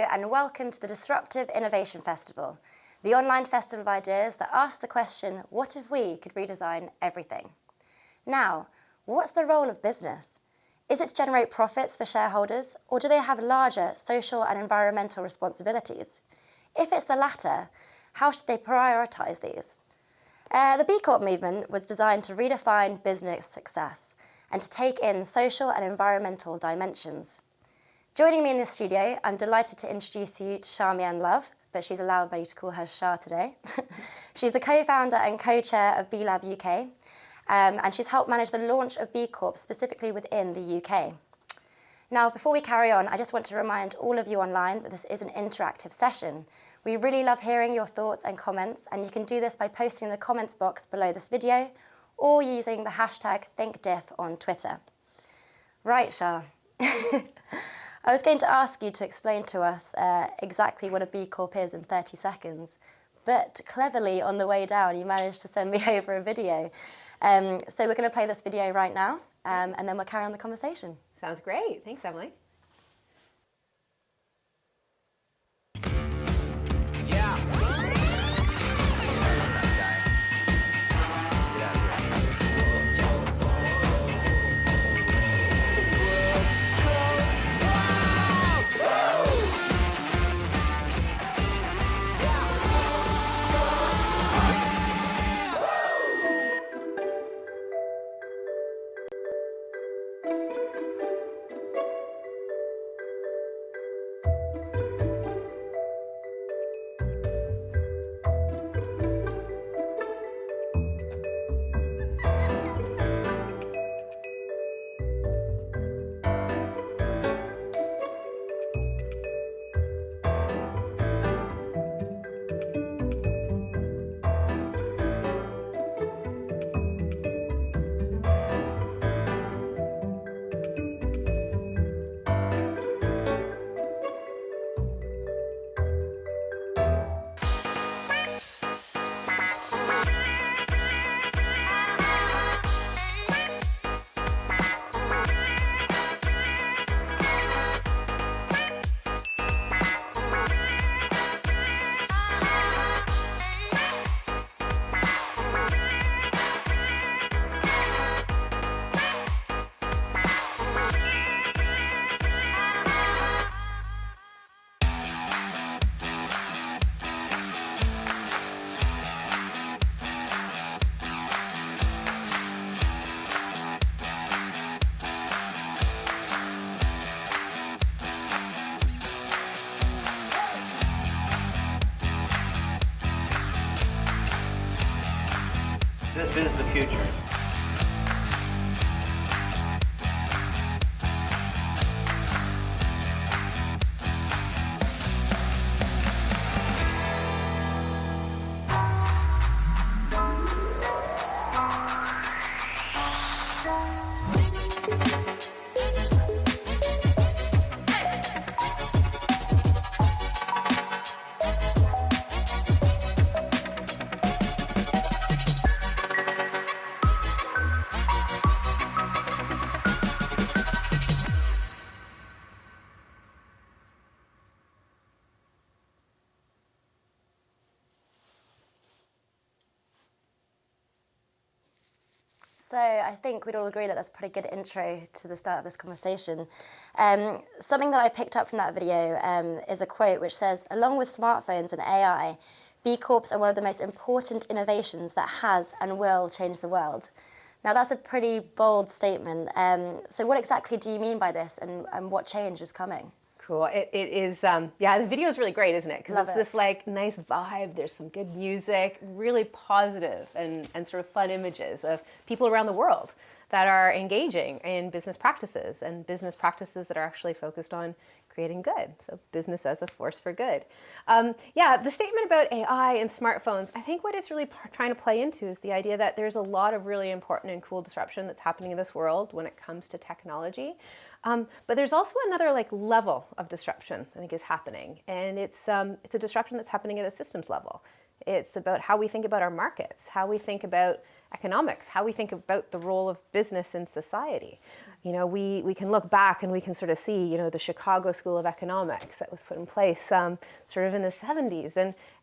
and welcome to the Disruptive Innovation Festival, the online festival of ideas that asks the question, what if we could redesign everything? Now, what's the role of business? Is it to generate profits for shareholders, or do they have larger social and environmental responsibilities? If it's the latter, how should they prioritise these? The B Corp movement was designed to redefine business success and to take in social and environmental dimensions. Joining me in the studio, I'm delighted to introduce you to Charmain Love, but she's allowed me to call her Char today. She's the co-founder and co-chair of B Lab UK, and she's helped manage the launch of B Corp specifically within the UK. Now, before we carry on, I just want to remind all of you online that this is an interactive session. We really love hearing your thoughts and comments, and you can do this by posting in the comments box below this video or using the hashtag ThinkDiff on Twitter. Right, Char. I was going to ask you to explain to us exactly what a B Corp is in 30 seconds, but cleverly on the way down, you managed to send me over a video. So we're going to play this video right now, and then we'll carry on the conversation. Sounds great. Thanks, Emily. This is the future. So I think we'd all agree that that's a pretty good intro to the start of this conversation. Something that I picked up from that video is a quote which says, "Along with smartphones and AI, B Corps are one of the most important innovations that has and will change the world." Now that's a pretty bold statement. So what exactly do you mean by this, and what change is coming? Cool. It is, yeah, the video is really great, isn't it? Because it's it. this like nice vibe. There's some good music, really positive and sort of fun images of people around the world that are engaging in business practices and business practices that are actually focused on creating good. So business as a force for good. Yeah, the statement about AI and smartphones, I think what it's really trying to play into is the idea that there's a lot of really important and cool disruption that's happening in this world when it comes to technology. But there's also another like level of disruption I think is happening, and it's a disruption that's happening at a systems level. It's about how we think about our markets, how we think about economics, how we think about the role of business in society. we can look back and we can sort of see, the Chicago School of Economics that was put in place sort of in the 70s.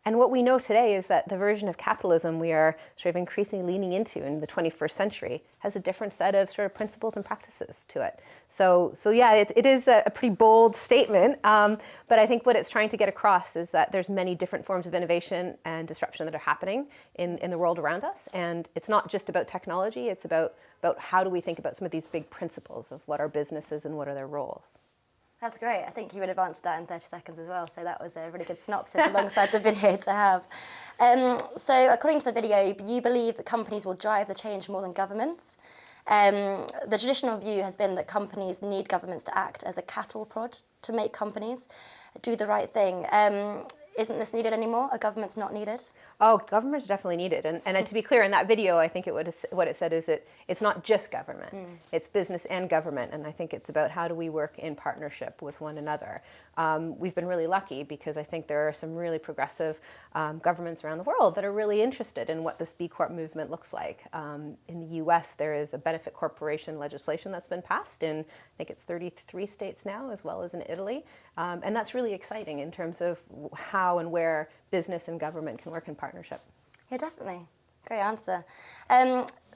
And what we know today is that the version of capitalism we are sort of increasingly leaning into in the 21st century has a different set of sort of principles and practices to it. So yeah, it is a pretty bold statement, but I think what it's trying to get across is that there's many different forms of innovation and disruption that are happening in the world around us. And it's not just about technology, it's about how do we think about some of these big principles of what our business is and what are their roles. That's great. I think you would have answered that in 30 seconds as well, so that was a really good synopsis alongside the video to have. So according to the video, you believe that companies will drive the change more than governments. The traditional view has been that companies need governments to act as a cattle prod to make companies do the right thing. Isn't this needed anymore? Are governments not needed? Oh, government's definitely needed. And to be clear, in that video, I think what it said is it's not just government. It's business and government. And I think it's about how do we work in partnership with one another. We've been really lucky because I think there are some really progressive governments around the world that are really interested in what this B Corp movement looks like. In the US, there is a benefit corporation legislation that's been passed in, I think it's 33 states now, as well as in Italy. And that's really exciting in terms of how and where business and government can work in partnership. Yeah, definitely. Great answer.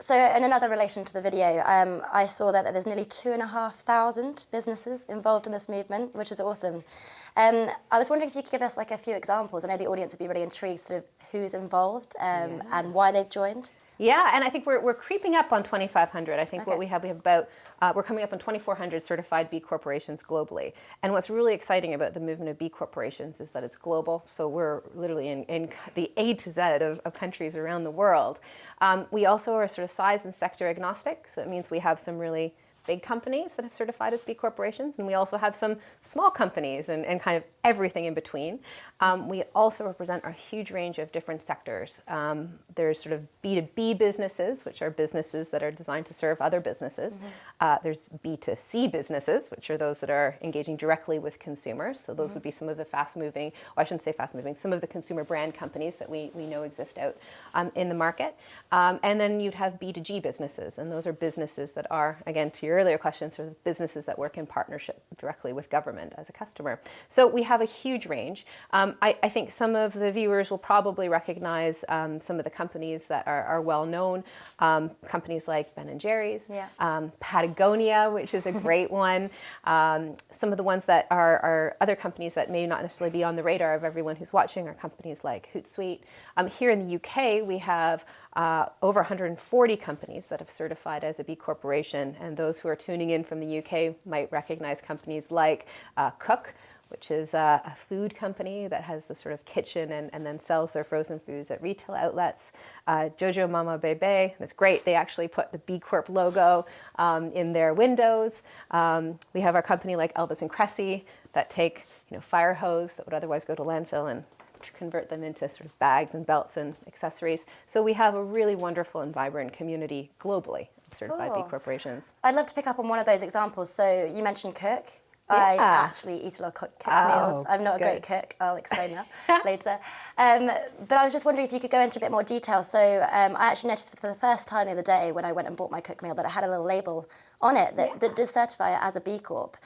So in another relation to the video, I saw that there's nearly 2,500 businesses involved in this movement, which is awesome. I was wondering if you could give us like a few examples. I know the audience would be really intrigued sort of who's involved and why they've joined. Yeah, and I think we're creeping up on 2,500. I think what we have about, we're coming up on 2,400 certified B corporations globally. And what's really exciting about the movement of B corporations is that it's global. So we're literally in the A to Z of countries around the world. We also are sort of size and sector agnostic. So it means we have some really big companies that have certified as B corporations, and we also have some small companies and kind of everything in between. We also represent a huge range of different sectors. There's sort of B2B businesses, which are businesses that are designed to serve other businesses. There's B2C businesses, which are those that are engaging directly with consumers. So those would be some of the fast-moving, or I shouldn't say fast-moving, some of the consumer brand companies that we know exist out in the market. And then you'd have B2G businesses, and those are businesses that are, again, to your earlier question, sort of businesses that work in partnership directly with government as a customer. So we have a huge range. I think some of the viewers will probably recognize some of the companies that are well known. Companies like Ben & Jerry's, Patagonia, which is a great one. Some of the ones that are other companies that may not necessarily be on the radar of everyone who's watching are companies like Hootsuite. Here in the UK, we have over 140 companies that have certified as a B corporation, and those who are tuning in from the UK might recognize companies like Cook, which is a food company that has a sort of kitchen and then sells their frozen foods at retail outlets. Jojo Mama Bebe, that's great. They actually put the B Corp logo in their windows. We have our company like Elvis and Cressy that take fire hose that would otherwise go to landfill and convert them into sort of bags and belts and accessories. So we have a really wonderful and vibrant community globally of certified B corporations. I'd love to pick up on one of those examples. So you mentioned Cook. I actually eat a lot of cooked meals. I'm not a great cook. I'll explain that later. But I was just wondering if you could go into a bit more detail. So I actually noticed for the first time the other day when I went and bought my cooked meal that it had a little label on it that did certify it as a B Corp.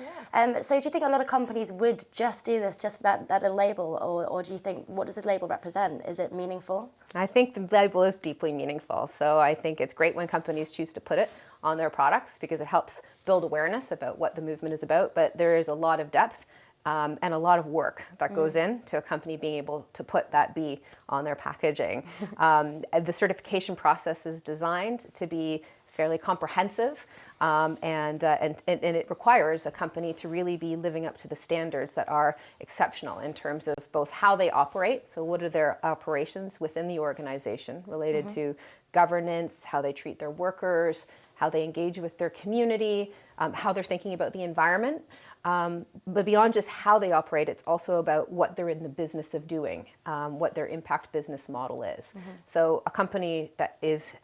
So do you think a lot of companies would just do this, just that little label, or do you think, what does the label represent? Is it meaningful? I think the label is deeply meaningful. So I think it's great when companies choose to put it on their products because it helps build awareness about what the movement is about. But there is a lot of depth and a lot of work that goes into a company being able to put that B on their packaging. The certification process is designed to be fairly comprehensive, and it requires a company to really be living up to the standards that are exceptional in terms of both how they operate, so what are their operations within the organization related to governance, how they treat their workers, how they engage with their community, how they're thinking about the environment. But beyond just how they operate, it's also about what they're in the business of doing, what their impact business model is. So a company that is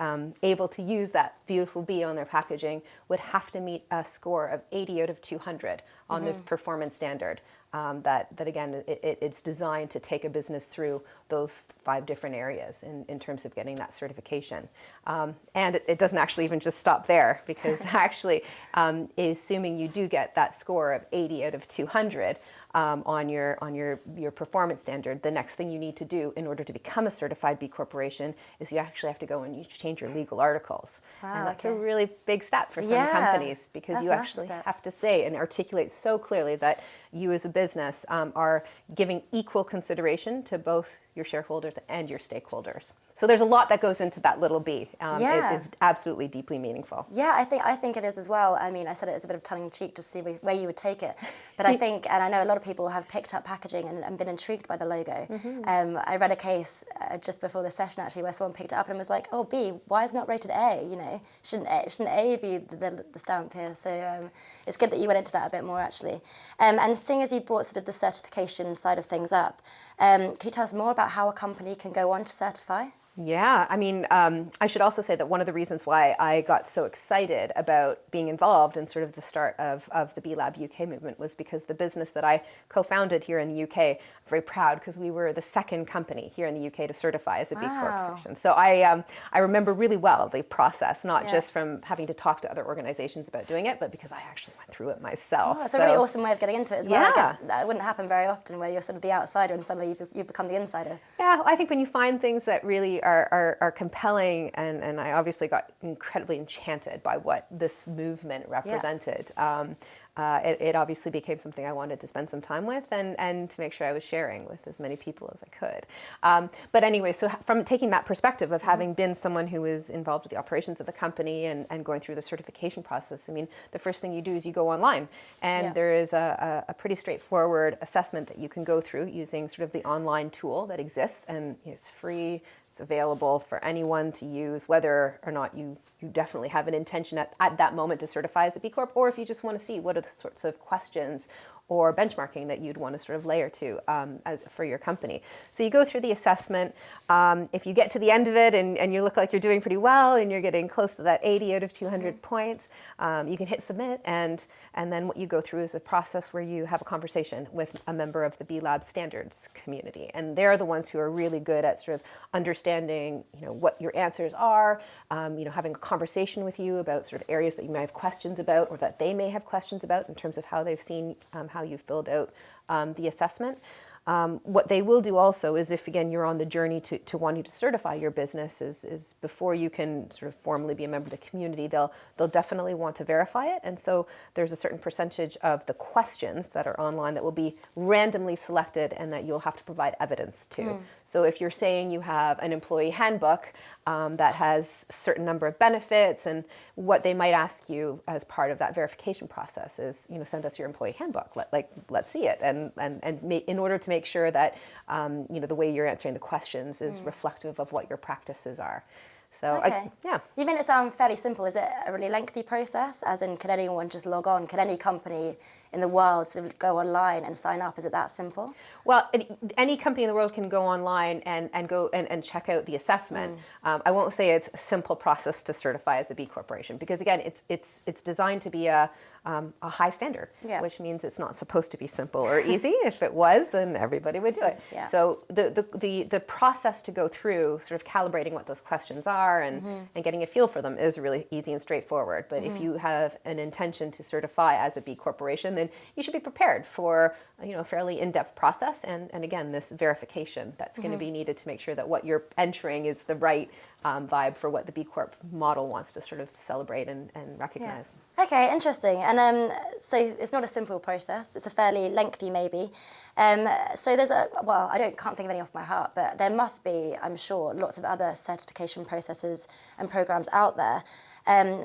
able to use that beautiful B on their packaging would have to meet a score of 80 out of 200 on this performance standard. That again, it's designed to take a business through those 5 different areas in terms of getting that certification. And it doesn't actually even just stop there, because actually, assuming you do get that score of 80 out of 200 on your performance standard, the next thing you need to do in order to become a certified B Corporation is you actually have to go and you change your legal articles. Wow, and that's a really big step for some companies, because you actually have to say and articulate so clearly that you as a business are giving equal consideration to both your shareholders and your stakeholders. So there's a lot that goes into that little B. It is absolutely deeply meaningful. Yeah, I think it is as well. I mean, I said it as a bit of tongue in cheek to see where you would take it. But I think, and I know a lot of people have picked up packaging and been intrigued by the logo. I read a case just before the session actually where someone picked it up and was like, oh, B, why is it not rated A? You know, shouldn't A be the stamp here? So it's good that you went into that a bit more actually. And seeing as you brought sort of the certification side of things up, can you tell us more about how a company can go on to certify? Yeah, I mean, I should also say that one of the reasons why I got so excited about being involved in sort of the start of the B Lab UK movement was because the business that I co-founded here in the UK, I'm very proud because we were the second company here in the UK to certify as a B Corporation. So I remember really well the process, not just from having to talk to other organizations about doing it, but because I actually went through it myself. Oh, it's a really awesome way of getting into it as well. Yeah. I guess that wouldn't happen very often where you're sort of the outsider and suddenly you become the insider. Yeah, I think when you find things that really are compelling, and I obviously got incredibly enchanted by what this movement represented. It obviously became something I wanted to spend some time with and to make sure I was sharing with as many people as I could. But anyway, so from taking that perspective of having been someone who was involved with the operations of the company and going through the certification process, I mean, the first thing you do is you go online, and there is a pretty straightforward assessment that you can go through using sort of the online tool that exists, and it's free. It's available for anyone to use, whether or not you definitely have an intention at that moment to certify as a B Corp, or if you just want to see what are the sorts of questions or benchmarking that you'd want to sort of layer to for your company. So you go through the assessment. If you get to the end of it and you look like you're doing pretty well and you're getting close to that 80 out of 200 points, you can hit submit, and then what you go through is a process where you have a conversation with a member of the B Lab standards community, and they're the ones who are really good at sort of understanding, what your answers are, having a conversation with you about sort of areas that you may have questions about or that they may have questions about in terms of how they've seen how you filled out the assessment. What they will do also is, if again you're on the journey to wanting to certify your business, is before you can sort of formally be a member of the community, they'll definitely want to verify it. And so there's a certain percentage of the questions that are online that will be randomly selected and that you'll have to provide evidence to. So if you're saying you have an employee handbook that has a certain number of benefits, and what they might ask you as part of that verification process is, send us your employee handbook. Let's see it, and in order to make sure that the way you're answering the questions is reflective of what your practices are. So You made it sound fairly simple. Is it a really lengthy process? As in, could anyone just log on? Could any company in the world sort of go online and sign up? Is it that simple? Well, any company in the world can go online and go and check out the assessment. I won't say it's a simple process to certify as a B Corporation, because again, it's designed to be a high standard, which means it's not supposed to be simple or easy. If it was, then everybody would do it. So the process to go through, sort of calibrating what those questions are and getting a feel for them, is really easy and straightforward. But if you have an intention to certify as a B Corporation, then you should be prepared for a fairly in-depth process, and again, this verification that's going to be needed to make sure that what you're entering is the right vibe for what the B Corp model wants to sort of celebrate and recognize. Okay, interesting. And so it's not a simple process. It's a fairly lengthy maybe. So there's can't think of any off my heart, but there must be, I'm sure, lots of other certification processes and programs out there.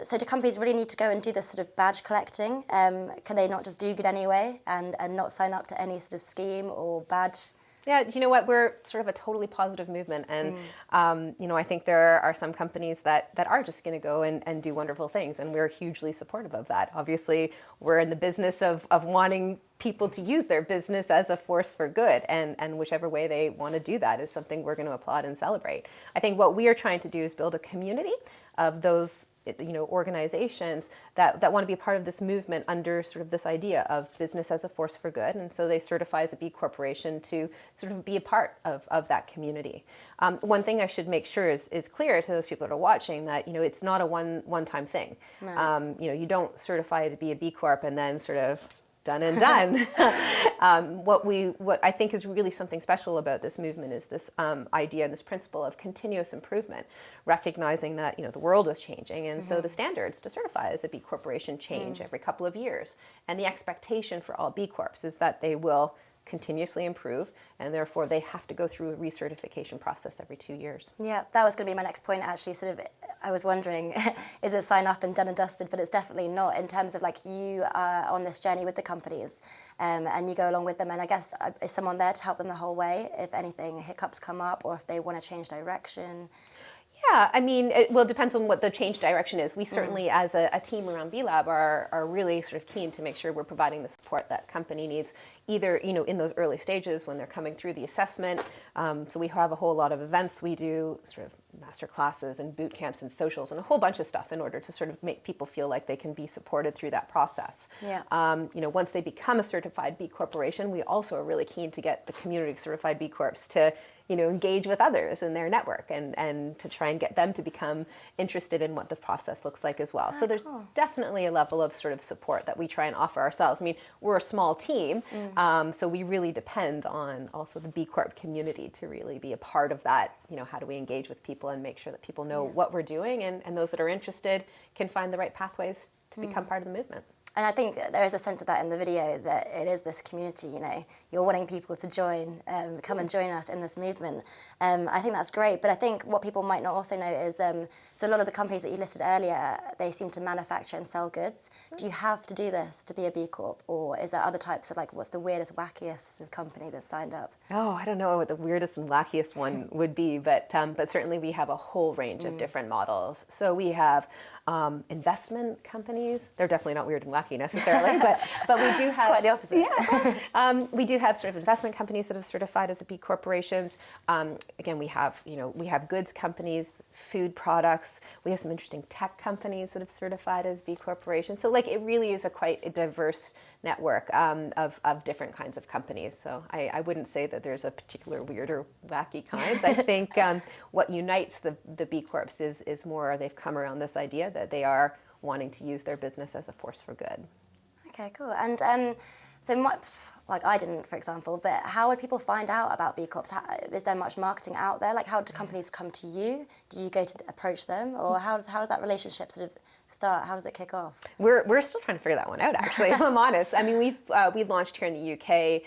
So do companies really need to go and do this sort of badge collecting? Can they not just do good anyway and not sign up to any sort of scheme or badge? Yeah, you know what? We're sort of a totally positive movement, and I think there are some companies that are just going to go and do wonderful things, and we're hugely supportive of that. Obviously, we're in the business of wanting people to use their business as a force for good, and whichever way they want to do that is something we're going to applaud and celebrate. I think what we are trying to do is build a community of those organizations that want to be a part of this movement under sort of this idea of business as a force for good, and so they certify as a B Corporation to sort of be a part of that community. One thing I should make sure is clear to those people that are watching that it's not a one-time thing. No. You don't certify to be a B Corp and then sort of done and done. What I think is really something special about this movement is this idea and this principle of continuous improvement, recognizing that the world is changing, and so the standards to certify as a B Corporation change every couple of years, and the expectation for all B Corps is that they will continuously improve, and therefore they have to go through a recertification process every 2 years. Yeah, that was going to be my next point, actually. Sort of, I was wondering, is it sign up and done and dusted? But it's definitely not, in terms of like you are on this journey with the companies, and you go along with them, and I guess is someone there to help them the whole way if anything hiccups come up or if they want to change direction? Yeah, I mean, it depends on what the change direction is. We certainly, as a team around B Lab, are really sort of keen to make sure we're providing the support that company needs, either in those early stages when they're coming through the assessment. So we have a whole lot of events we do, sort of master classes and boot camps and socials and a whole bunch of stuff in order to sort of make people feel like they can be supported through that process. Yeah. Once they become a certified B Corporation, we also are really keen to get the community of certified B Corps to engage with others in their network and to try and get them to become interested in what the process looks like as well. So there's definitely a level of sort of support that we try and offer ourselves. I mean, we're a small team, so we really depend on also the B Corp community to really be a part of that. How do we engage with people and make sure that people know what we're doing, and those that are interested can find the right pathways to become part of the movement. And I think there is a sense of that in the video, that it is this community, you're wanting people to join, come and join us in this movement. I think that's great, but I think what people might not also know is, so a lot of the companies that you listed earlier, they seem to manufacture and sell goods. Do you have to do this to be a B Corp, or is there other types of, like, what's the weirdest, wackiest of company that's signed up? Oh, I don't know what the weirdest and wackiest one would be, but certainly we have a whole range of different models. So we have investment companies. They're definitely not weird and wacky necessarily, but we do have quite the opposite. Yeah, we do have sort of investment companies that have certified as a B Corporations. Again, we have goods companies, food products. We have some interesting tech companies that have certified as B Corporations. So like it really is quite a diverse network of different kinds of companies. So I wouldn't say that there's a particular weird or wacky kind. I think what unites the B Corps is more they've come around this idea that they are wanting to use their business as a force for good. Okay, cool. And like I didn't, for example, but how would people find out about B Corps? Is there much marketing out there? Like, how do companies come to you? Do you go to approach them, or how does that relationship sort of start? How does it kick off? We're still trying to figure that one out, actually, if I'm honest. I mean, we launched here in the UK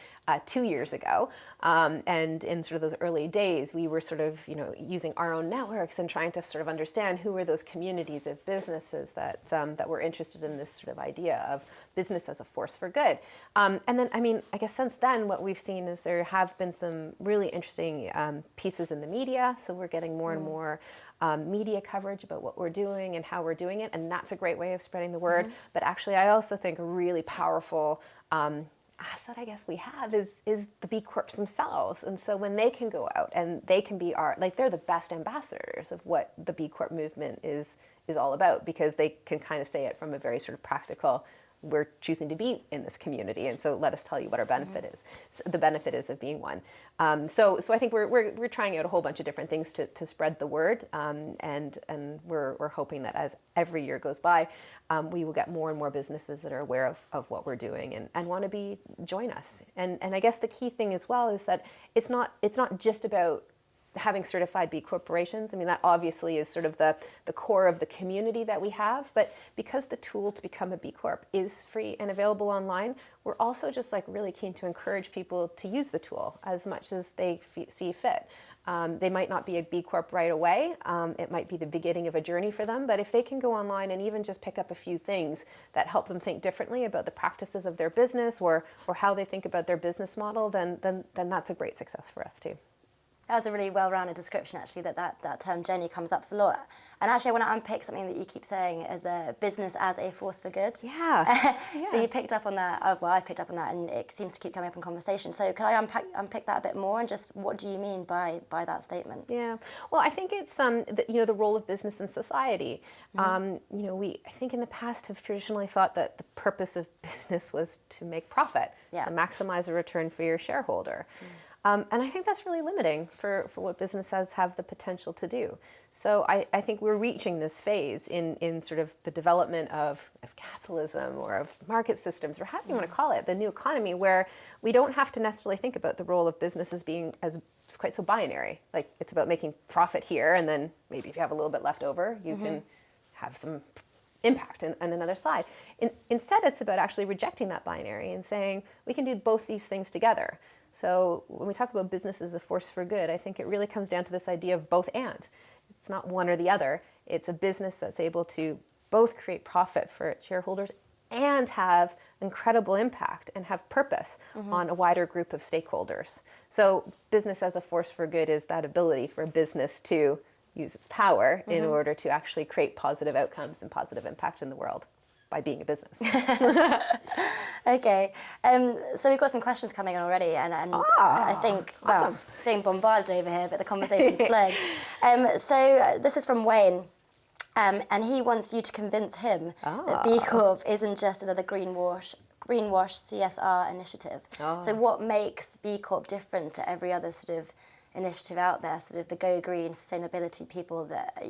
2 years ago, and in sort of those early days, we were sort of using our own networks and trying to sort of understand who were those communities of businesses that were interested in this sort of idea of business as a force for good. And then, I mean, I guess since then, what we've seen is there have been some really interesting pieces in the media. So we're getting more and more media coverage about what we're doing and how we're doing it, and that's a great way of spreading the word. But actually, I also think a really powerful asset, I guess, we have is the B Corps themselves. And so when they can go out and they can be they're the best ambassadors of what the B Corp movement is all about, because they can kind of say it from a very sort of practical, we're choosing to be in this community, and so let us tell you what our benefit is. So the benefit is of being one. So I think we're trying out a whole bunch of different things to spread the word, and we're hoping that as every year goes by, we will get more and more businesses that are aware of what we're doing and want to join us. And I guess the key thing as well is that it's not just about having certified B Corporations. I mean, that obviously is sort of the core of the community that we have, but because the tool to become a B Corp is free and available online, we're also just like really keen to encourage people to use the tool as much as they see fit. They might not be a B Corp right away. It might be the beginning of a journey for them, but if they can go online and even just pick up a few things that help them think differently about the practices of their business or how they think about their business model, then that's a great success for us too. That was a really well-rounded description, actually, that term journey comes up a lot. And actually, I want to unpick something that you keep saying as a business as a force for good. Yeah. So you picked up on that. Well, I picked up on that, and it seems to keep coming up in conversation. So could I unpick that a bit more, and just what do you mean by that statement? Yeah. Well, I think it's the role of business in society. I think in the past have traditionally thought that the purpose of business was to make profit, to maximize a return for your shareholder. And I think that's really limiting for what businesses have the potential to do. So I think we're reaching this phase in sort of the development of capitalism or of market systems, or however you want to call it, the new economy, where we don't have to necessarily think about the role of business as being as quite so binary. Like, it's about making profit here, and then maybe if you have a little bit left over, you can have some impact on another side. Instead, it's about actually rejecting that binary and saying we can do both these things together. So when we talk about business as a force for good, I think it really comes down to this idea of both and. It's not one or the other. It's a business that's able to both create profit for its shareholders and have incredible impact and have purpose on a wider group of stakeholders. So business as a force for good is that ability for a business to use its power in order to actually create positive outcomes and positive impact in the world by being a business. Okay, so we've got some questions coming in already, and I think, awesome. well, being bombarded over here, but the conversation's flowing. So this is from Wayne, and he wants you to convince him that B Corp isn't just another greenwash CSR initiative. So what makes B Corp different to every other sort of initiative out there, sort of the go green sustainability people that,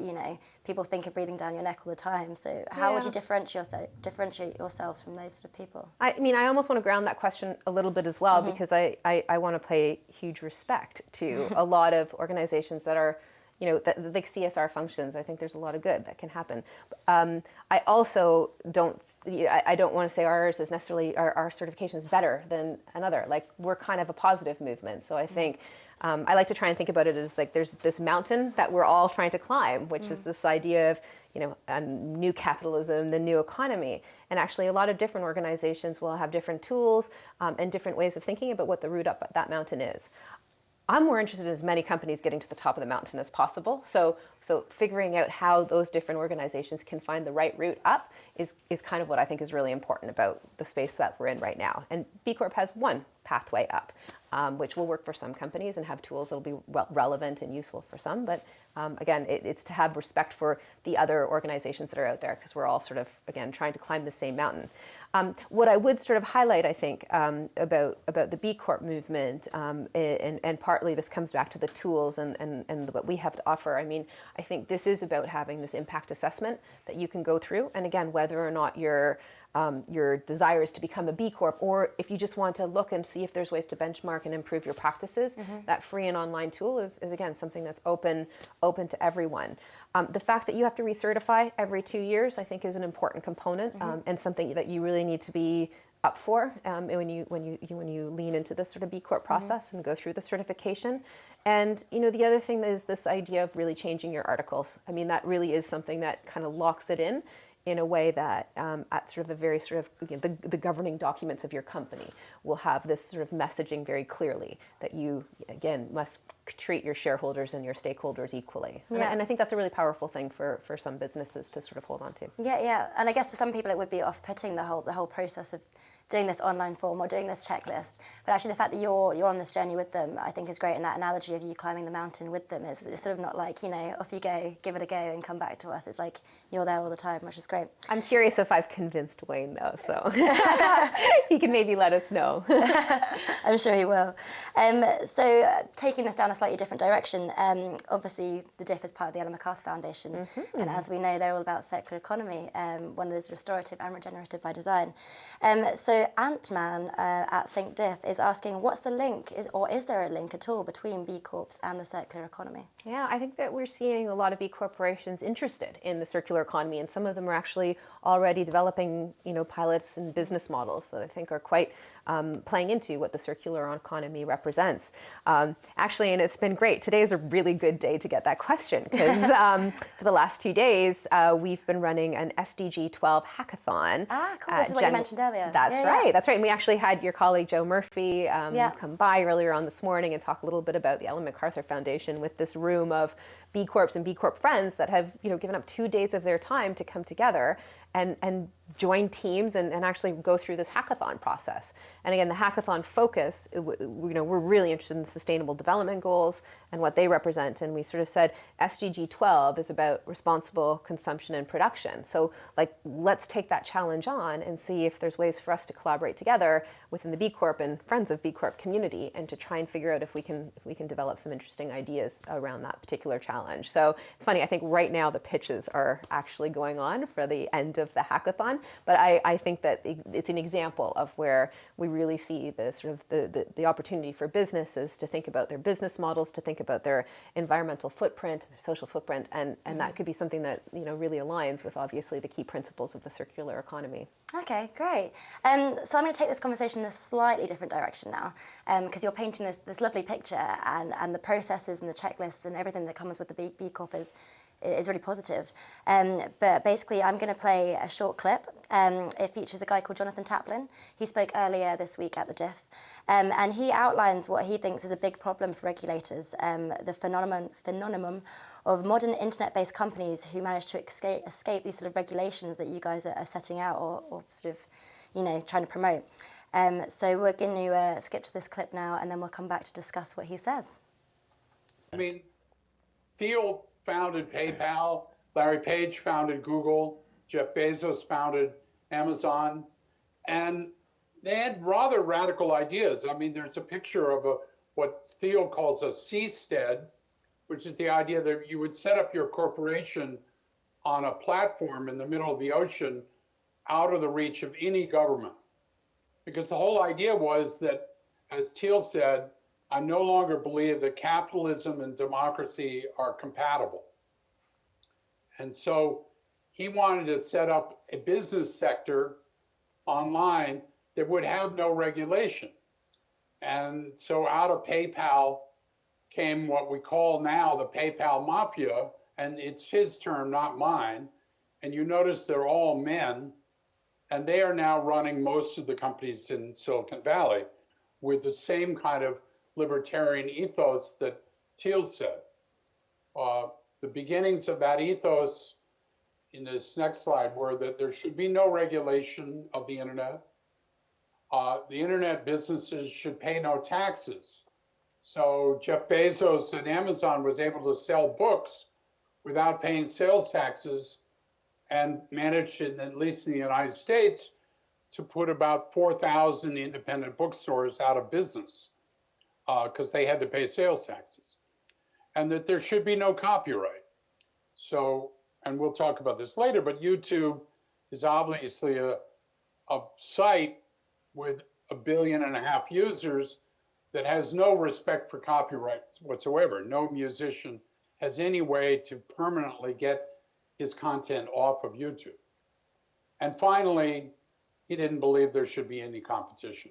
people think are breathing down your neck all the time? So how would you differentiate yourselves from those sort of people? I mean, I almost want to ground that question a little bit as well, because I want to pay huge respect to a lot of organizations that are, like CSR functions. I think there's a lot of good that can happen. I also don't want to say ours is necessarily, our certification is better than another. Like, we're kind of a positive movement. So I think I like to try and think about it as like there's this mountain that we're all trying to climb, which is this idea of, a new capitalism, the new economy. And actually a lot of different organizations will have different tools and different ways of thinking about what the route up that mountain is. I'm more interested in as many companies getting to the top of the mountain as possible. So figuring out how those different organizations can find the right route up is kind of what I think is really important about the space that we're in right now. And B Corp has one pathway up, which will work for some companies and have tools that will be relevant and useful for some. But again, it's to have respect for the other organizations that are out there, because we're all sort of, again, trying to climb the same mountain. What I would sort of highlight, I think, about the B Corp movement, and partly this comes back to the tools and what we have to offer. I mean, I think this is about having this impact assessment that you can go through. And again, whether or not your desire is to become a B Corp, or if you just want to look and see if there's ways to benchmark and improve your practices, that free and online tool is again, something that's open to everyone. The fact that you have to recertify every 2 years, I think, is an important component, and something that you really need to be up for when you lean into this sort of B Corp process and go through the certification. And the other thing is this idea of really changing your articles. I mean, that really is something that kind of locks it in a way that at sort of a very sort of, the governing documents of your company will have this sort of messaging very clearly that you, again, must treat your shareholders and your stakeholders equally. And I think that's a really powerful thing for some businesses to sort of hold on to. Yeah. And I guess for some people it would be off-putting, the whole process of doing this online form or doing this checklist. But actually the fact that you're on this journey with them, I think is great. And that analogy of you climbing the mountain with them is sort of not like, off you go, give it a go and come back to us. It's like you're there all the time, which is great. I'm curious if I've convinced Wayne though, so he can maybe let us know. I'm sure he will. So taking this down a slightly different direction, obviously the DIF is part of the Ellen MacArthur Foundation. And as we know, they're all about circular economy, one of those restorative and regenerative by design. So Ant-Man at Think Diff is asking, what's the link, is there a link at all between B Corps and the circular economy? Yeah, I think that we're seeing a lot of B corporations interested in the circular economy, and some of them are actually already developing, pilots and business models that I think are quite playing into what the circular economy represents. Actually, and it's been great. Today is a really good day to get that question because for the last 2 days, we've been running an SDG 12 hackathon. Ah, cool. This is what you mentioned earlier. That's right. That's right. And we actually had your colleague Joe Murphy come by earlier on this morning and talk a little bit about the Ellen MacArthur Foundation with this room of B Corps and B Corp friends that have given up 2 days of their time to come together and join teams and actually go through this hackathon process. And again, the hackathon focus, we're really interested in the Sustainable Development Goals and what they represent. And we sort of said SDG 12 is about responsible consumption and production. So let's take that challenge on and see if there's ways for us to collaborate together within the B Corp and Friends of B Corp community and to try and figure out if we can develop some interesting ideas around that particular challenge. So it's funny, I think right now the pitches are actually going on for the end of the hackathon, but I think that it's an example of where we really see the sort of the opportunity for businesses to think about their business models, to think about their environmental footprint, their social footprint, and that could be something that really aligns with obviously the key principles of the circular economy. Okay, great. So I'm going to take this conversation in a slightly different direction now, because you're painting this lovely picture, and the processes and the checklists and everything that comes with the B Corp is really positive. But basically, I'm going to play a short clip. It features a guy called Jonathan Taplin. He spoke earlier this week at the Diff, and he outlines what he thinks is a big problem for regulators, the phenomenon of modern internet-based companies who manage to escape these sort of regulations that you guys are setting out or sort of, trying to promote. So we're going to skip to this clip now, and then we'll come back to discuss what he says. I mean, Thiel founded PayPal, Larry Page founded Google, Jeff Bezos founded Amazon, and they had rather radical ideas. I mean, there's a picture of what Thiel calls a seastead, which is the idea that you would set up your corporation on a platform in the middle of the ocean out of the reach of any government. Because the whole idea was that, as Thiel said, I no longer believe that capitalism and democracy are compatible. And so he wanted to set up a business sector online that would have no regulation. And so out of PayPal came what we call now the PayPal Mafia, and it's his term, not mine. And you notice they're all men, and they are now running most of the companies in Silicon Valley with the same kind of libertarian ethos that Thiel said. The beginnings of that ethos in this next slide were that there should be no regulation of the internet. The internet businesses should pay no taxes. So Jeff Bezos and Amazon was able to sell books without paying sales taxes and managed, at least in the United States, to put about 4,000 independent bookstores out of business because they had to pay sales taxes. And that there should be no copyright. So, and we'll talk about this later, but YouTube is obviously a site with 1.5 billion users that has no respect for copyright whatsoever. No musician has any way to permanently get his content off of YouTube. And finally, he didn't believe there should be any competition.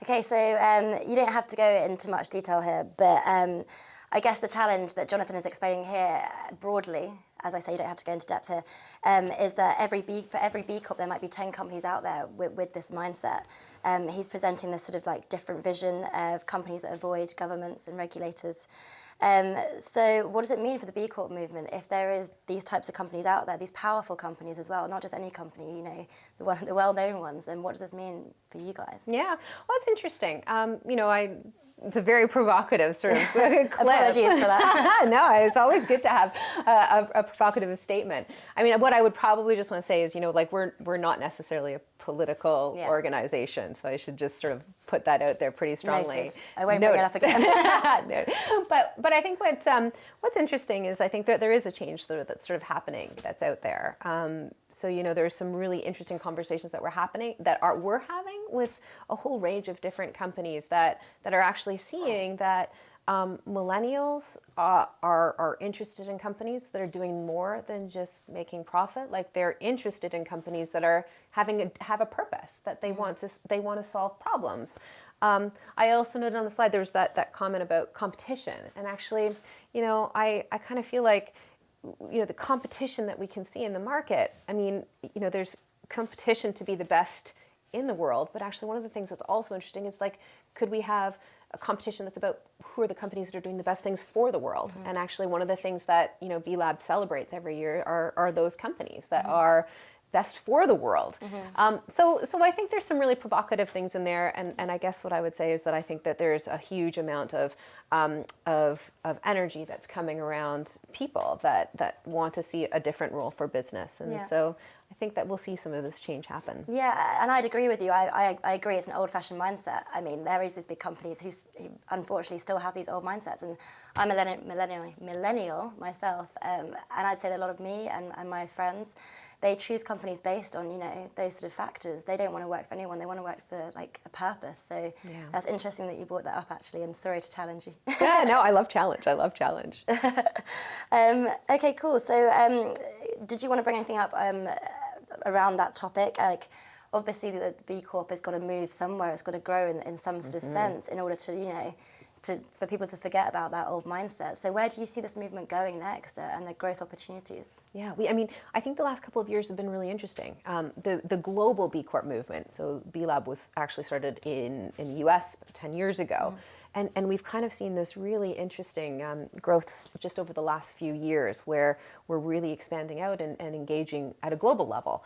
Okay, so you don't have to go into much detail here, but I guess the challenge that Jonathan is explaining here broadly, as I say, you don't have to go into depth here, is that for every B Corp, there might be 10 companies out there with this mindset. He's presenting this sort of like different vision of companies that avoid governments and regulators. So what does it mean for the B Corp movement if there is these types of companies out there, these powerful companies as well, not just any company, the well-known ones, and what does this mean for you guys? Yeah, well, it's interesting. It's a very provocative sort of clip. Apologies for that. No, it's always good to have a provocative statement. I mean, what I would probably just want to say is, we're not necessarily a political organization, so I should just sort of put that out there pretty strongly. Noted. I won't bring it up again. No. But I think what's interesting is I think that there is a change that's sort of happening that's out there. So there's some really interesting conversations that we're having with a whole range of different companies that are actually seeing that millennials are interested in companies that are doing more than just making profit. Like they're interested in companies that are have a purpose, that they want to solve problems. I also noted on the slide there was that comment about competition, and actually, I kind of feel like the competition that we can see in the market. I mean, there's competition to be the best in the world, but actually one of the things that's also interesting is like, could we have a competition that's about who are the companies that are doing the best things for the world? And actually one of the things that B Lab celebrates every year are those companies that are best for the world. So I think there's some really provocative things in there, and I guess what I would say is that I think that there's a huge amount of energy that's coming around people that want to see a different role for business, and so I think that we'll see some of this change happen. Yeah, and I'd agree with you. I agree it's an old-fashioned mindset. I mean, there is these big companies who unfortunately still have these old mindsets, and I'm a millennial myself, and I'd say that a lot of me and my friends, they choose companies based on, those sort of factors. They don't want to work for anyone. They want to work for, like, a purpose. So that's interesting that you brought that up, actually, and sorry to challenge you. Yeah, no, I love challenge. Okay, cool. So did you want to bring anything up around that topic? Like, obviously, the B Corp has got to move somewhere. It's got to grow in some sort of sense in order to, for people to forget about that old mindset. So where do you see this movement going next and the growth opportunities? Yeah, I think the last couple of years have been really interesting. The global B Corp movement, so B Lab was actually started in the US 10 years ago. And we've kind of seen this really interesting growth just over the last few years where we're really expanding out and engaging at a global level.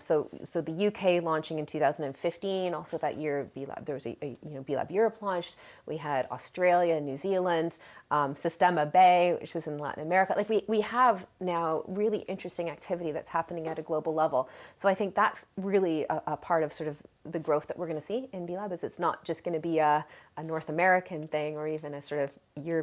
So the UK launching in 2015, also that year B Lab, there was a B Lab Europe launched. We had Australia, New Zealand, Sistema Bay, which is in Latin America. Like we have now really interesting activity that's happening at a global level. So I think that's really a part of sort of the growth that we're going to see in B Lab. Is it's not just going to be a North American thing or even a sort of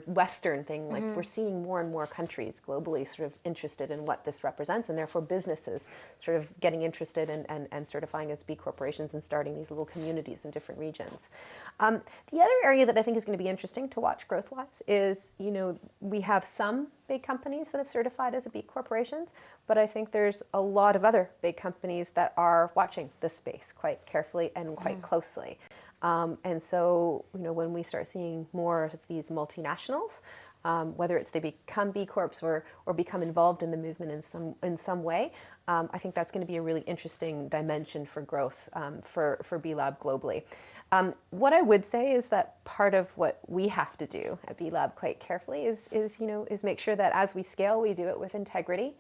Western thing. Like we're seeing more and more countries globally sort of interested in what this represents, and therefore businesses sort of getting interested and certifying as B corporations and starting these little communities in different regions. The other area that I think is going to be interesting to watch growth-wise is, we have some big companies that have certified as a B corporations, but I think there's a lot of other big companies that are watching this space quite carefully and quite closely. And so, when we start seeing more of these multinationals, whether it's they become B Corps or become involved in the movement in some way, I think that's going to be a really interesting dimension for growth for B Lab globally. What I would say is that part of what we have to do at B Lab quite carefully is make sure that as we scale, we do it with integrity.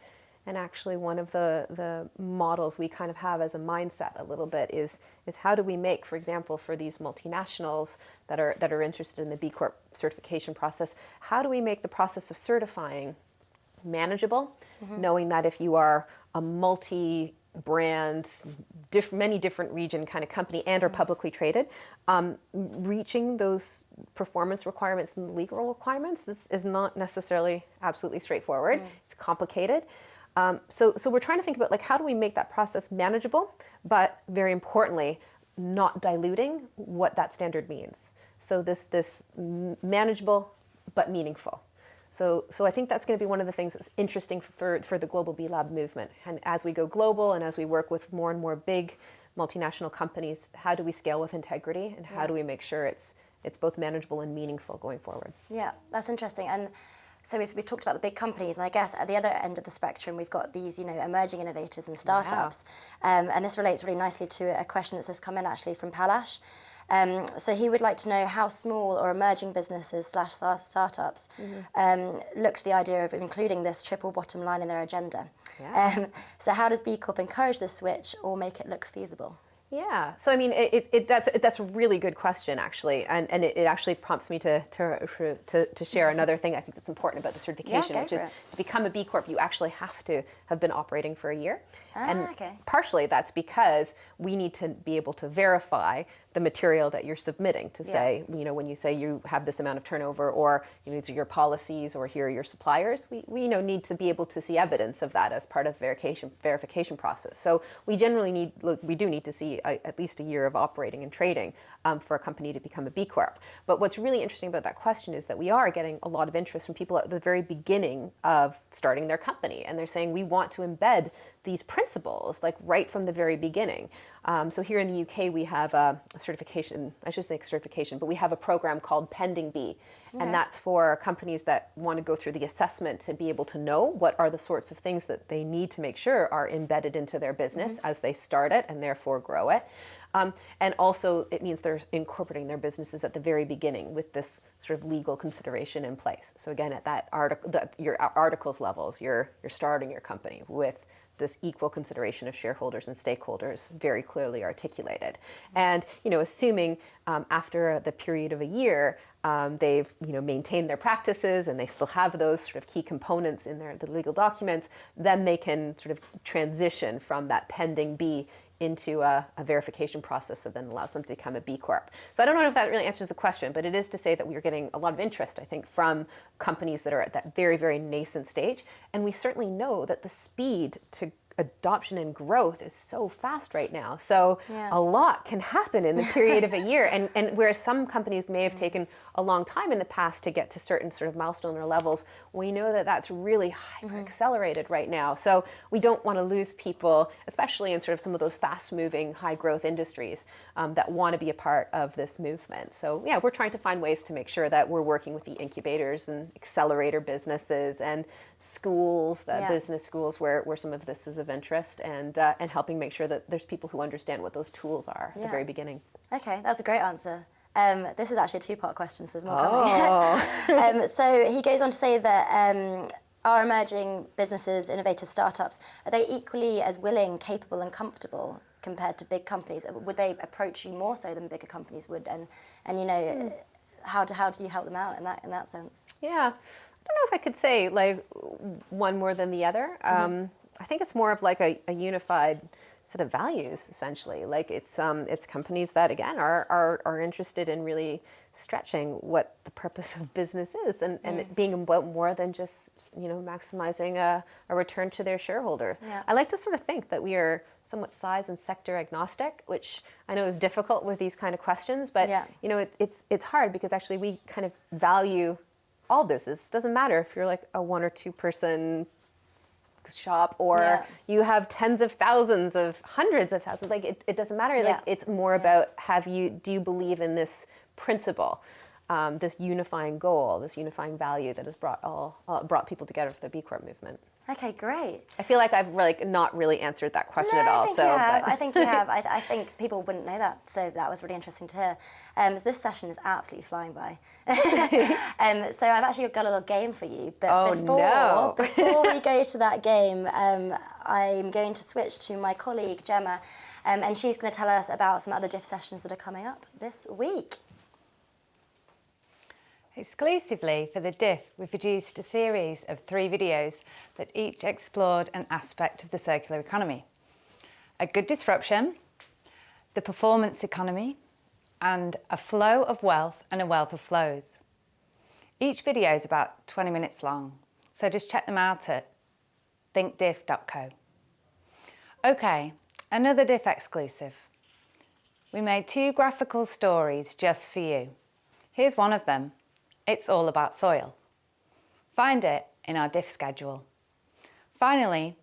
And actually one of the models we kind of have as a mindset a little bit is how do we make, for example, for these multinationals that are interested in the B Corp certification process, how do we make the process of certifying manageable, knowing that if you are a multi-brand, many different region kind of company and are publicly traded, reaching those performance requirements and legal requirements is not necessarily absolutely straightforward. It's complicated. So we're trying to think about, like, how do we make that process manageable, but very importantly, not diluting what that standard means. So this manageable but meaningful. So I think that's going to be one of the things that's interesting for the global B Lab movement. And as we go global and as we work with more and more big multinational companies, how do we scale with integrity, and how do we make sure it's both manageable and meaningful going forward? Yeah, that's interesting. And so we've talked about the big companies, and I guess at the other end of the spectrum, we've got these, emerging innovators and startups. And this relates really nicely to a question that's just come in actually from Palash. So he would like to know how small or emerging businesses / startups look to the idea of including this triple bottom line in their agenda. So how does B Corp encourage this switch or make it look feasible? Yeah, so I mean, that's a really good question, actually, and it actually prompts me to share another thing I think that's important about the certification, which is to become a B Corp, you actually have to have been operating for a year, And okay. partially that's because we need to be able to verify the material that you're submitting to say, when you say you have this amount of turnover, or these are your policies, or here are your suppliers, we need to be able to see evidence of that as part of the verification process. So we generally we do need to see at least a year of operating and trading for a company to become a B Corp. But what's really interesting about that question is that we are getting a lot of interest from people at the very beginning of starting their company, and they're saying we want to embed these principles like right from the very beginning. So here in the UK, we have a certification, I should say certification, but we have a program called Pending B. Okay. And that's for companies that want to go through the assessment to be able to know what are the sorts of things that they need to make sure are embedded into their business as they start it and therefore grow it. And also it means they're incorporating their businesses at the very beginning with this sort of legal consideration in place. So again, at that your articles levels, you're starting your company with this equal consideration of shareholders and stakeholders very clearly articulated. And assuming after the period of a year, they've maintained their practices and they still have those sort of key components in the legal documents, then they can sort of transition from that pending B into a verification process that then allows them to become a B Corp. So I don't know if that really answers the question, but it is to say that we're getting a lot of interest, I think, from companies that are at that very, very nascent stage. And we certainly know that the speed to adoption and growth is so fast right now. So a lot can happen in the period of a year. And whereas some companies may have taken a long time in the past to get to certain sort of milestone or levels, we know that that's really hyper accelerated right now. So we don't want to lose people, especially in sort of some of those fast moving, high growth industries that want to be a part of this movement. So yeah, we're trying to find ways to make sure that we're working with the incubators and accelerator businesses and schools, business schools where some of this is of interest, and helping make sure that there's people who understand what those tools are at the very beginning. Okay, that's a great answer. This is actually a two-part question, so there's more coming. So he goes on to say that our emerging businesses, innovators, startups, are they equally as willing, capable and comfortable compared to big companies? Would they approach you more so than bigger companies would? And how do you help them out in that sense? Yeah, I don't know if I could say like one more than the other. I think it's more of like a unified set of values, essentially. Like it's companies that again are interested in really stretching what the purpose of business is, and it being about more than just maximizing a return to their shareholders. Yeah. I like to sort of think that we are somewhat size and sector agnostic, which I know is difficult with these kind of questions, but it's hard because actually we kind of value all business. It doesn't matter if you're like a 1 or 2 person shop or you have tens of thousands of hundreds of thousands. Like it doesn't matter. Like it's more about do you believe in this principle, this unifying goal, this unifying value that has brought people together for the B Corp movement. Okay, great. I feel like I've not really answered that question at all. I think you have. I think people wouldn't know that, so that was really interesting to hear. So this session is absolutely flying by. So I've actually got a little game for you, but before we go to that game, I'm going to switch to my colleague Gemma, and she's going to tell us about some other diff sessions that are coming up this week. Exclusively for the Diff, we produced a series of 3 videos that each explored an aspect of the circular economy: a good disruption, the performance economy, and a flow of wealth and a wealth of flows. Each video is about 20 minutes long, so just check them out at thinkdiff.co. Okay, another Diff exclusive. We made 2 graphical stories just for you. Here's one of them. It's all about soil. Find it in our Diff schedule. Finally,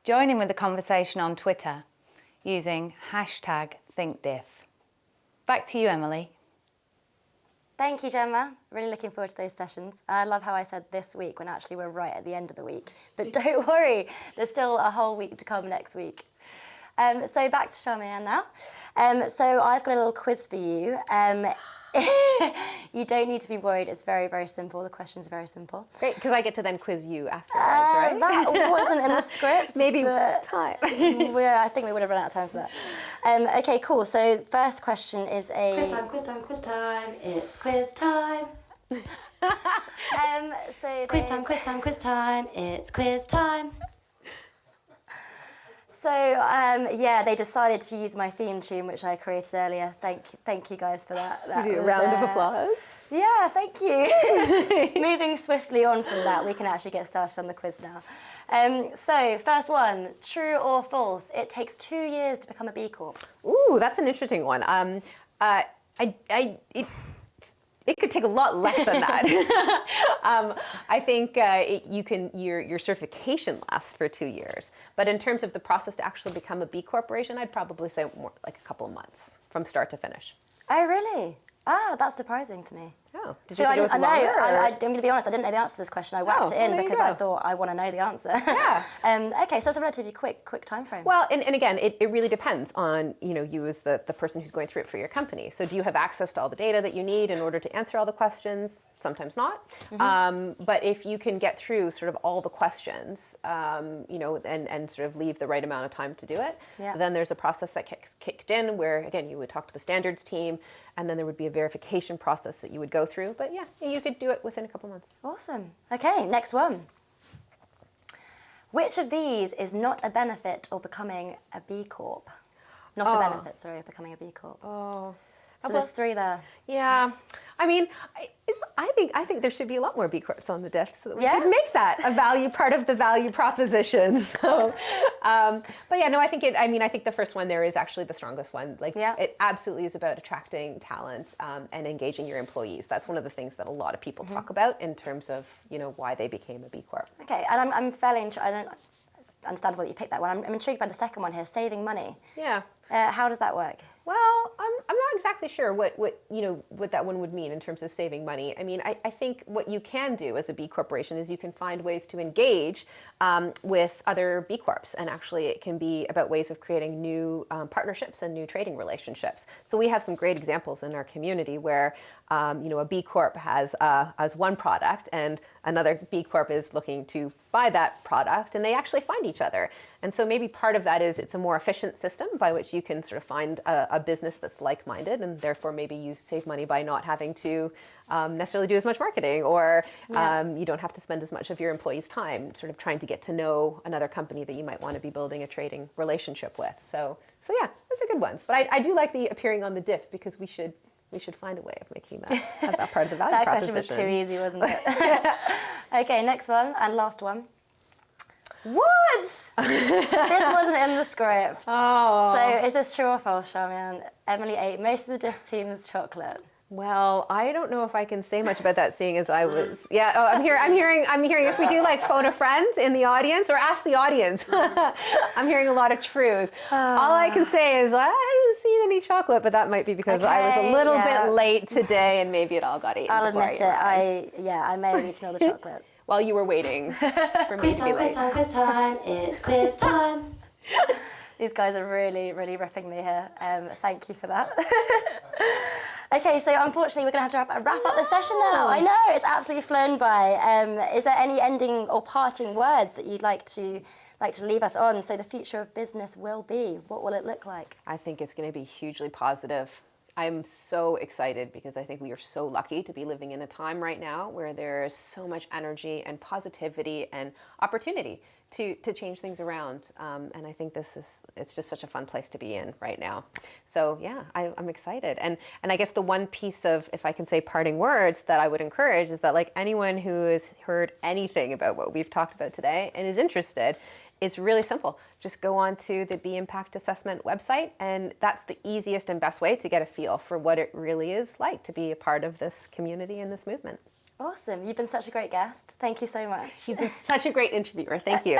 join in with the conversation on Twitter using #ThinkDiff. Back to you, Emily. Thank you, Gemma. Really looking forward to those sessions. I love how I said this week when actually we're right at the end of the week. But don't worry, there's still a whole week to come next week. So back to Charmain now. So I've got a little quiz for you. You don't need to be worried. It's very, very simple. The questions are very simple. Great, because I get to then quiz you afterwards, right? That wasn't in the script. Maybe time. I think we would have run out of time for that. Okay, cool. So first question is a... Quiz time. It's quiz time. Quiz time. It's quiz time. So yeah, they decided to use my theme tune, which I created earlier. Thank you guys for that. We do a round of applause. Yeah, thank you. Moving swiftly on from that, we can actually get started on the quiz now. So first one, true or false? It takes 2 years to become a B Corp. Ooh, that's an interesting one. It could take a lot less than that. I think your certification lasts for 2 years. But in terms of the process to actually become a B corporation, I'd probably say more like a couple of months from start to finish. Oh, really? Ah, that's surprising to me. Oh, did So you think it was longer? I'm going to be honest, I didn't know the answer to this question. I whacked it in there you because go. I thought I want to know the answer. Yeah. Okay, so that's a relatively quick time frame. Well, and again, it really depends on you as the person who's going through it for your company. So do you have access to all the data that you need in order to answer all the questions? Sometimes not. But if you can get through sort of all the questions, and sort of leave the right amount of time to do it, then there's a process that kicked in where, again, you would talk to the standards team, and then there would be a verification process that you would go through. But yeah, you could do it within a couple months. Awesome. Okay, next one. Which of these is not a benefit of becoming a B Corp? Not a benefit, sorry, of becoming a B Corp. Oh. So there's 3 there. Yeah, I mean, I think there should be a lot more B Corps on the diff so that we Yeah? could make that a value part of the value proposition. So, but yeah, no, I think the first one there is actually the strongest one. Like, it absolutely is about attracting talent and engaging your employees. That's one of the things that a lot of people talk about in terms of why they became a B Corp. Okay, and I'm fairly I don't understandable that you picked that one. I'm intrigued by the second one here, saving money. Yeah. How does that work? Well, I'm not exactly sure what that one would mean in terms of saving money. I mean, I think what you can do as a B corporation is you can find ways to engage with other B Corps, and actually it can be about ways of creating new partnerships and new trading relationships. So we have some great examples in our community where a B Corp has one product and another B Corp is looking to buy that product, and they actually find each other. And so maybe part of that is it's a more efficient system by which you can sort of find a business that's like-minded, and therefore maybe you save money by not having to necessarily do as much marketing, or you don't have to spend as much of your employees' time sort of trying to get to know another company that you might want to be building a trading relationship with. So yeah, those are good ones. But I do like the appearing on the diff because we should find a way of making that part of the value That proposition. question was too easy, wasn't it? Okay, next one and last one. What? This wasn't in the script. Oh. So is this true or false, Charmain? Emily ate most of the diff team's chocolate. Well, I don't know if I can say much about that, seeing as I was. Yeah. Oh, I'm hearing. If we do like phone a friend in the audience or ask the audience, I'm hearing a lot of trues. All I can say is I haven't seen any chocolate, but that might be because I was a little bit late today, and maybe it all got eaten. I'll before admit I it. I may have eaten all the chocolate. While you were waiting for me to be late. Quiz time, it's quiz time. These guys are really, really ripping me here. Thank you for that. Okay, so unfortunately we're going to have to wrap up the session now. I know, it's absolutely flown by. Is there any ending or parting words that you'd like to leave us on? So the future of business will be, what will it look like? I think it's going to be hugely positive. I'm so excited because I think we are so lucky to be living in a time right now where there is so much energy and positivity and opportunity to change things around. And I think it's just such a fun place to be in right now. So yeah, I'm excited. And I guess the one piece of, if I can say parting words that I would encourage is that like anyone who has heard anything about what we've talked about today and is interested, it's really simple. Just go on to the B Impact Assessment website, and that's the easiest and best way to get a feel for what it really is like to be a part of this community and this movement. Awesome. You've been such a great guest. Thank you so much. You've been such a great interviewer. Thank you.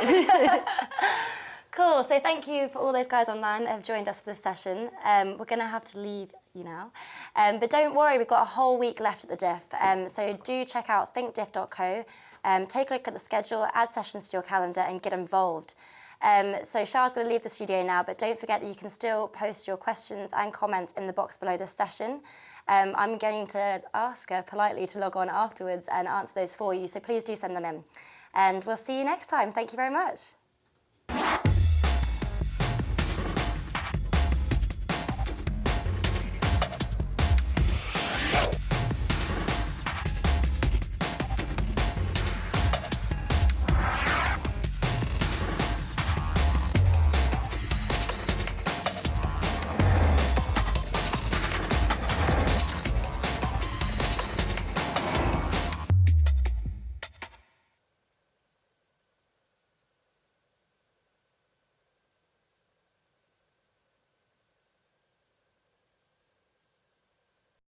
Cool. So thank you for all those guys online that have joined us for this session. We're going to have to leave you now. But don't worry, we've got a whole week left at the diff. So do check out thinkdiff.co. Take a look at the schedule, add sessions to your calendar, and get involved. So Char's going to leave the studio now, but don't forget that you can still post your questions and comments in the box below this session. I'm going to ask her politely to log on afterwards and answer those for you, so please do send them in. And we'll see you next time. Thank you very much.